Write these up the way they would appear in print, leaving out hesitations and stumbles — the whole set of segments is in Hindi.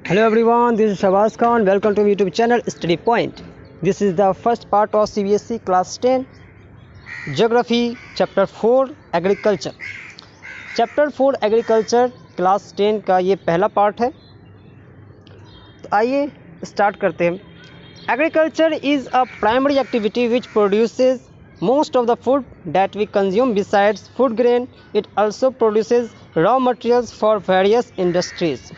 Hello everyone, this is Shabazz Khan. Welcome to YouTube channel Study Point. This is the first part of CBSE Class 10 Geography Chapter 4 Agriculture. Chapter 4 Agriculture Class 10 का ये पहला पार्ट है. तो आइए स्टार्ट करते हैं. Agriculture is a primary activity which produces most of the food that we consume. Besides food grain, it also produces raw materials for various industries.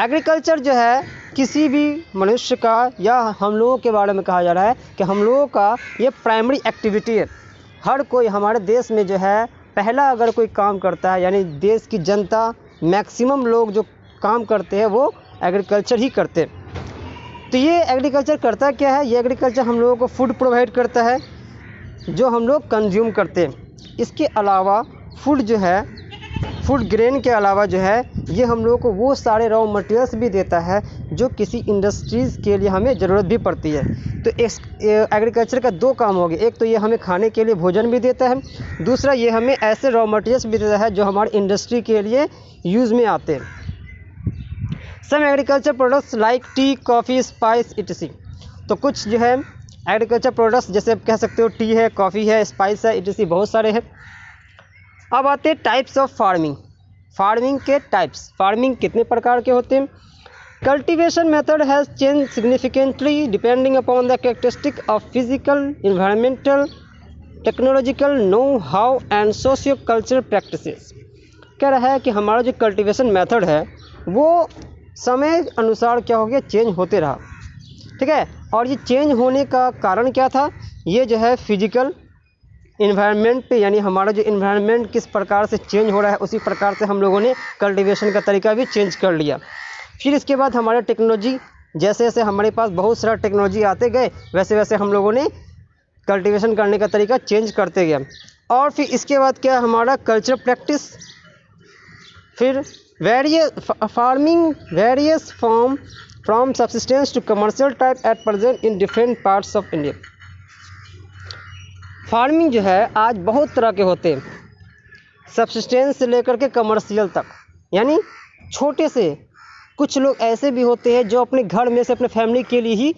Agriculture जो है किसी भी मनुष्य का या हम लोगों के बारे में कहा जा रहा है कि हम लोगों का ये प्राइमरी एक्टिविटी है. हर कोई हमारे देश में जो है पहला अगर कोई काम करता है, यानी देश की जनता मैक्सिमम लोग जो काम करते हैं वो एग्रीकल्चर ही करते हैं. तो ये एग्रीकल्चर करता क्या है? ये एग्रीकल्चर हम लोगों को फूड प्रोवाइड करता है जो हम लोग कंज्यूम करते हैं. इसके अलावा फूड जो है, फूड ग्रेन के अलावा जो है ये हम लोगों को वो सारे रॉ मटेरियल्स भी देता है जो किसी इंडस्ट्रीज़ के लिए हमें ज़रूरत भी पड़ती है. तो इस एग्रीकल्चर का दो काम हो गए. एक तो ये हमें खाने के लिए भोजन भी देता है, दूसरा ये हमें ऐसे रॉ मटेरियल्स भी देता है जो हमारी इंडस्ट्री के लिए यूज़ में आते हैं. Some agriculture products like tea, coffee, spice etc. तो कुछ जो है एग्रीकल्चर प्रोडक्ट्स जैसे आप कह सकते हो टी है, कॉफ़ी है, स्पाइस है, इटसी बहुत सारे हैं. अब आते हैं टाइप्स ऑफ फार्मिंग. फार्मिंग के टाइप्स. फार्मिंग कितने प्रकार के होते हैं? Cultivation method has change significantly depending upon the characteristic of physical, environmental, technological know how and socio cultural practices. कह रहा है कि हमारा जो कल्टीवेशन मेथड है वो समय अनुसार क्या हो गया, चेंज होते रहा. ठीक है. और ये चेंज होने का कारण क्या था? ये जो है फिजिकल इन्वायरमेंट पे, यानी हमारा जो इन्वायरमेंट किस प्रकार से चेंज हो रहा है उसी प्रकार से हम लोगों ने कल्टीवेशन का तरीका भी चेंज कर लिया. फिर इसके बाद हमारा टेक्नोलॉजी, जैसे जैसे हमारे पास बहुत सारा टेक्नोलॉजी आते गए वैसे वैसे हम लोगों ने कल्टीवेशन करने का तरीका चेंज करते गए. और फिर इसके बाद क्या, हमारा कल्चरल प्रैक्टिस. फिर farming various form from subsistence to commercial type at present in different parts of India. Farming जो है आज बहुत तरह के होते हैं, सब्सिस्टेंस से लेकर के कमर्शियल तक. यानी छोटे से कुछ लोग ऐसे भी होते हैं जो अपने घर में से अपने फैमिली के लिए ही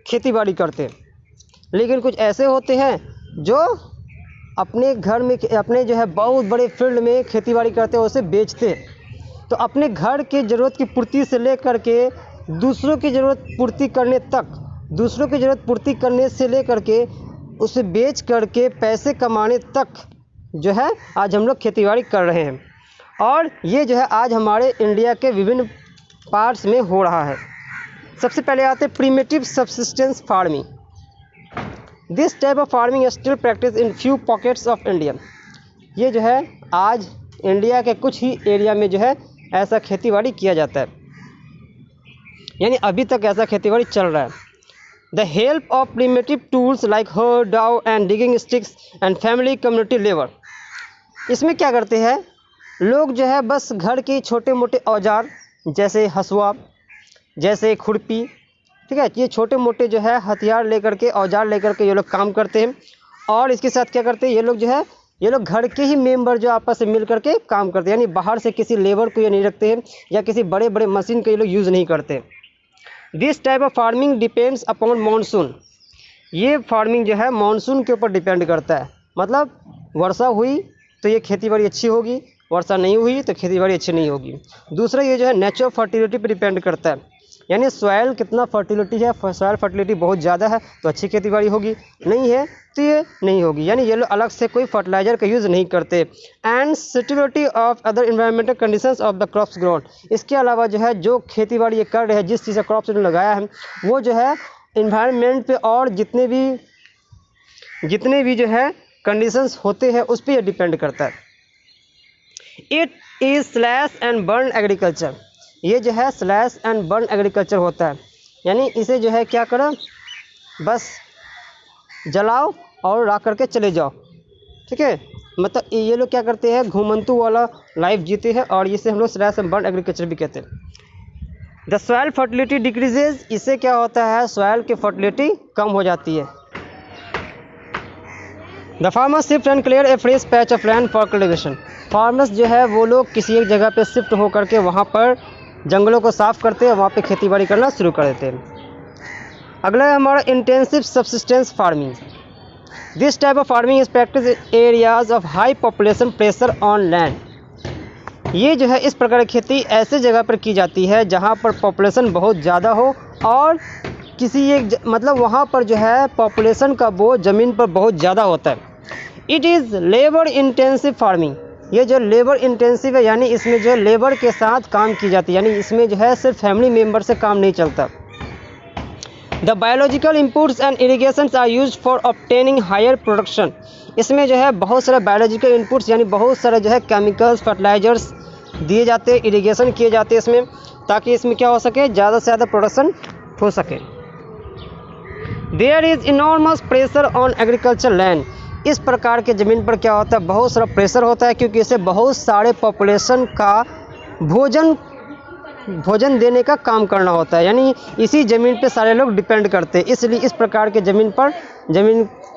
खेती बाड़ी करते हैं, लेकिन कुछ ऐसे होते हैं जो अपने घर में अपने जो है बहुत बड़े फील्ड में खेती बाड़ी करते हैं, उसे बेचते हैं. तो अपने घर की ज़रूरत की पूर्ति से लेकर के दूसरों की ज़रूरत पूर्ति करने तक, दूसरों की ज़रूरत पूर्ति करने से लेकर के उसे बेच करके पैसे कमाने तक जो है आज हम लोग खेतीबाड़ी कर रहे हैं. और ये जो है आज हमारे इंडिया के विभिन्न पार्ट्स में हो रहा है. सबसे पहले आते हैं primitive subsistence farming. This type of farming still practice in few pockets of India. ये जो है आज इंडिया के कुछ ही एरिया में जो है ऐसा खेतीबाड़ी किया जाता है, यानी अभी तक ऐसा खेतीबाड़ी चल रहा है. The help of primitive tools like hoe, dao and digging sticks and family community labor. इसमें क्या करते हैं लोग जो है बस घर के छोटे मोटे औजार जैसे हसुआ, जैसे खुरपी, ठीक है, ये छोटे मोटे जो है हथियार लेकर के, औजार लेकर के ये लोग काम करते हैं. और इसके साथ क्या करते हैं ये लोग जो है, ये लोग घर के ही मेंबर जो आपस में मिल करके काम करते हैं, यानी बाहर से किसी लेबर को ये नहीं रखते हैं या किसी बड़े बड़े मशीन को ये लोग यूज़ नहीं करते. This type of farming depends upon monsoon. ये फार्मिंग जो है मानसून के ऊपर डिपेंड करता है. मतलब वर्षा हुई तो ये खेतीबाड़ी अच्छी होगी, वर्षा नहीं हुई तो खेतीबाड़ी अच्छी नहीं होगी. दूसरा ये जो है नेचुरल फर्टिलिटी पर डिपेंड करता है, यानी सॉइल कितना फर्टिलिटी है. सॉइल फर्टिलिटी बहुत ज़्यादा है तो अच्छी खेतीबाड़ी होगी, नहीं है तो ये नहीं होगी. यानी ये लोग अलग से कोई फर्टिलाइज़र का यूज़ नहीं करते. And suitability of other environmental conditions of the crops grown. इसके अलावा जो है जो खेतीबाड़ी ये कर रहे हैं, जिस चीज़ का क्रॉप्स इन्होंने लगाया है वो जो है इन्वायरमेंट पे और जितने भी जो है कंडीशंस होते हैं उस पर यह डिपेंड करता है. It is slash and burn agriculture. ये जो है स्लैश एंड बर्न एग्रीकल्चर होता है, यानी इसे जो है क्या करो, बस जलाओ और ला करके चले जाओ. ठीक है, मतलब ये लोग क्या करते हैं घुमंतु वाला लाइफ जीते हैं और इसे हम लोग स्लैश एंड बर्न एग्रीकल्चर भी कहते हैं. The soil fertility decreases. इससे क्या होता है सॉइल की फर्टिलिटी कम हो जाती है. The farmers shift and clear A fresh patch of land for cultivation. Farmers जो है वो लोग किसी एक जगह पे शिफ्ट होकर के वहाँ पर जंगलों को साफ़ करते हैं, वहाँ पे खेती बाड़ी करना शुरू कर देते हैं। अगला है हमारा intensive subsistence farming. This type of farming is practice areas of high population pressure on land. ये जो है इस प्रकार की खेती ऐसे जगह पर की जाती है जहाँ पर पॉपुलेशन बहुत ज़्यादा हो और किसी एक मतलब वहाँ पर जो है पॉपुलेशन का बोझ ज़मीन पर बहुत ज़्यादा होता है। It is labour intensive farming. ये जो लेबर इंटेंसिव है यानी इसमें जो है लेबर के साथ काम की जाती है, यानी इसमें जो है सिर्फ फैमिली मेम्बर से काम नहीं चलता। The biological inputs and irrigations are used for obtaining higher production. इसमें जो है बहुत सारे बायोलॉजिकल इनपुट्स यानी बहुत सारे जो है केमिकल्स फर्टिलाइजर्स दिए जाते हैं, इरीगेशन किए जाते हैं इसमें, ताकि इसमें क्या हो सके, ज़्यादा से ज़्यादा प्रोडक्शन हो सके। There is enormous pressure on agriculture land. इस प्रकार के ज़मीन पर क्या होता है, बहुत सारा प्रेशर होता है, क्योंकि इसे बहुत सारे पॉपुलेशन का भोजन देने का काम करना होता है, यानी इसी ज़मीन पे सारे लोग डिपेंड करते हैं। इसलिए इस प्रकार के ज़मीन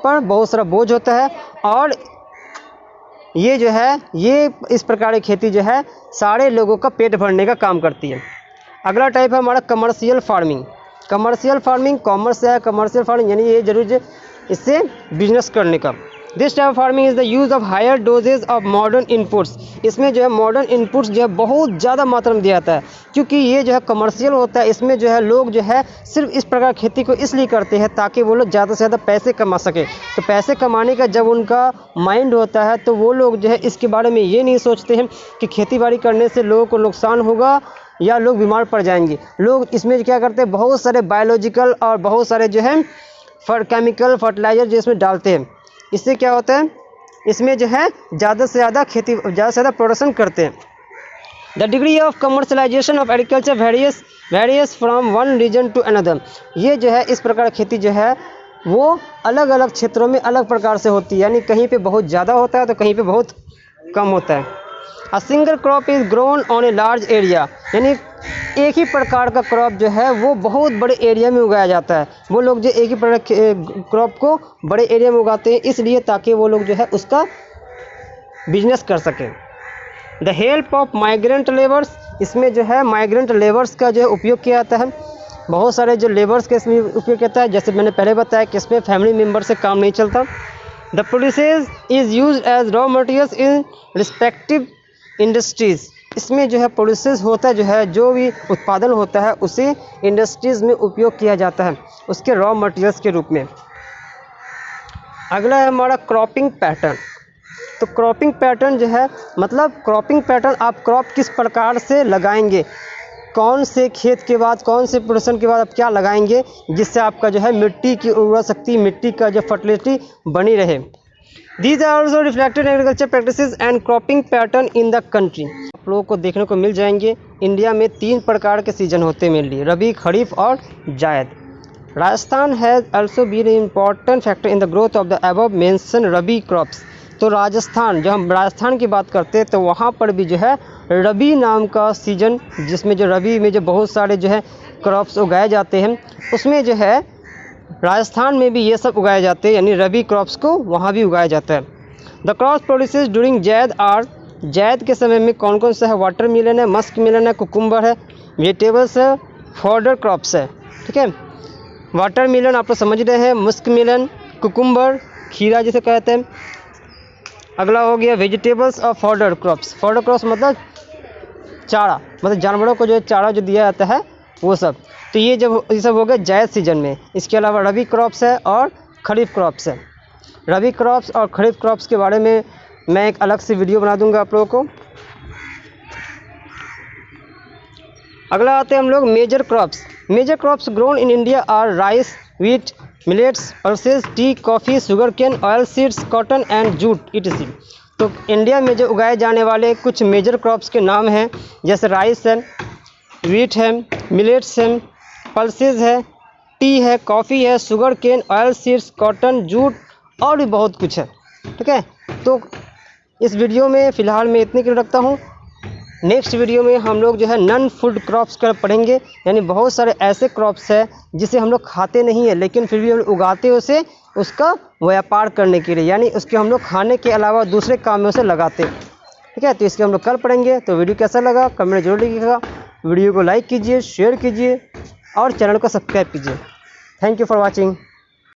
पर बहुत सारा बोझ होता है और ये जो है ये इस प्रकार की खेती जो है सारे लोगों का पेट भरने का काम करती है। अगला टाइप है हमारा commercial farming. Commercial farming, commerce है कमर्शियल फार्मिंग, यानी ये जरूर इससे बिजनेस करने का। This type of farming is the use of higher doses of modern inputs. इसमें जो है मॉडर्न इनपुट्स जो है बहुत ज़्यादा मात्रा में दिया जाता है, क्योंकि ये जो है कमर्शियल होता है। इसमें जो है लोग जो है सिर्फ इस प्रकार खेती को इसलिए करते हैं ताकि वो लोग ज़्यादा से ज़्यादा पैसे कमा सके। तो पैसे कमाने का जब उनका माइंड होता है तो वो लोग जो है इसके बारे में ये नहीं सोचते हैं कि खेती बाड़ी करने से लोगों को नुकसान होगा या लोग बीमार पड़ जाएंगे। लोग इसमें क्या करते हैं, बहुत सारे बायोलॉजिकल और बहुत सारे जो है केमिकल फर्टिलाइजर जो इसमें डालते हैं। इससे क्या होता है, इसमें जो है ज़्यादा से ज़्यादा प्रोडक्शन करते हैं। The degree of commercialisation of agriculture various from one region to another. ये जो है इस प्रकार खेती जो है वो अलग अलग क्षेत्रों में अलग प्रकार से होती है, यानी कहीं पे बहुत ज़्यादा होता है तो कहीं पे बहुत कम होता है। A single crop is grown on a large area, यानी एक ही प्रकार का क्रॉप जो है वो बहुत बड़े एरिया में उगाया जाता है। वो लोग जो एक ही प्रकार क्रॉप को बड़े एरिया में उगाते हैं इसलिए ताकि वो लोग जो है उसका बिजनेस कर सकें। The help of migrant labours, इसमें जो है माइग्रेंट लेबर्स का जो है उपयोग किया जाता है। बहुत सारे जो लेबर्स का इसमें उपयोग किया जाता है, जैसे मैंने पहले बताया कि इसमें फैमिली मेम्बर से काम नहीं चलता। The produces is use as raw materials in respective industries. इसमें जो है प्रोड्यूसेस होता है, जो है जो भी उत्पादन होता है उसे इंडस्ट्रीज़ में उपयोग किया जाता है उसके रॉ मटेरियल्स के रूप में। अगला है हमारा क्रॉपिंग पैटर्न। तो क्रॉपिंग पैटर्न जो है मतलब क्रॉपिंग पैटर्न, आप क्रॉप किस प्रकार से लगाएंगे, कौन से खेत के बाद कौन से प्रोडक्शन के बाद आप क्या लगाएंगे जिससे आपका जो है मिट्टी की उर्वरा शक्ति, मिट्टी का जो फर्टिलिटी बनी रहे। These are also reflected in agriculture practices and cropping pattern in the country। आप लोगों को देखने को मिल जाएंगे इंडिया में 3 प्रकार के सीजन होते हैं मेनली, रबी, खरीफ और जायद। Rajasthan has also been an important factor in the growth of the above mentioned rabi crops. तो राजस्थान, जब हम राजस्थान की बात करते हैं तो वहाँ पर भी जो है रबी नाम का सीजन, जिसमें जो रबी में जो बहुत सारे जो है क्रॉप्स उगाए जाते हैं, उसमें जो है राजस्थान में भी ये सब उगाए जाते हैं, यानी रबी क्रॉप्स को वहाँ भी उगाया जाता है। The crops produces during zaid are, zaid के समय में कौन कौन सा है, वाटर मिलन है, मस्क मिलन है, कुकुम्बर है, वेजिटेबल्स है, फॉडर क्रॉप्स है। ठीक है, वाटर मिलन आप लोग समझ रहे हैं, मस्क मिलन, कुकुम्बर खीरा जिसे कहते हैं। अगला हो गया वेजिटेबल्स और फॉडर क्रॉप्स। फॉडर क्रॉप्स मतलब चारा, मतलब जानवरों को जो चारा जो दिया जाता है वो सब। तो ये सब हो गया जायद सीजन में। इसके अलावा रबी क्रॉप्स है और खरीफ क्रॉप्स है। रबी क्रॉप्स और खरीफ क्रॉप्स के बारे में मैं एक अलग से वीडियो बना दूंगा आप लोगों को। अगला आते हैं हम लोग major crops. Major crops grown in India are rice, wheat, millets, pulses, tea, coffee, sugar cane, oil seeds, cotton and jute etc। तो इंडिया में जो उगाए जाने वाले कुछ मेजर क्रॉप्स के नाम हैं, जैसे राइस है, व्हीट है, मिलेट्स है, पल्सेस है, टी है, कॉफ़ी है, sugar cane, oil seeds, cotton, jute और भी बहुत कुछ है। ठीक है, तो इस वीडियो में फ़िलहाल मैं इतनी के रखता हूँ। नेक्स्ट वीडियो में हम लोग जो है नॉन फूड क्रॉप्स का पढ़ेंगे, यानी बहुत सारे ऐसे क्रॉप्स हैं जिसे हम लोग खाते नहीं हैं लेकिन फिर भी हम लोग उगाते उसे उसका व्यापार करने के लिए, यानी उसके हम लोग खाने के अलावा दूसरे काम में उसे लगाते हैं। ठीक है, तो इसके हम लोग कल पढ़ेंगे। तो वीडियो कैसा लगा कमेंट जरूर लिखिएगा। वीडियो को लाइक कीजिए, शेयर कीजिए और चैनल को सब्सक्राइब कीजिए। Thank you for watching.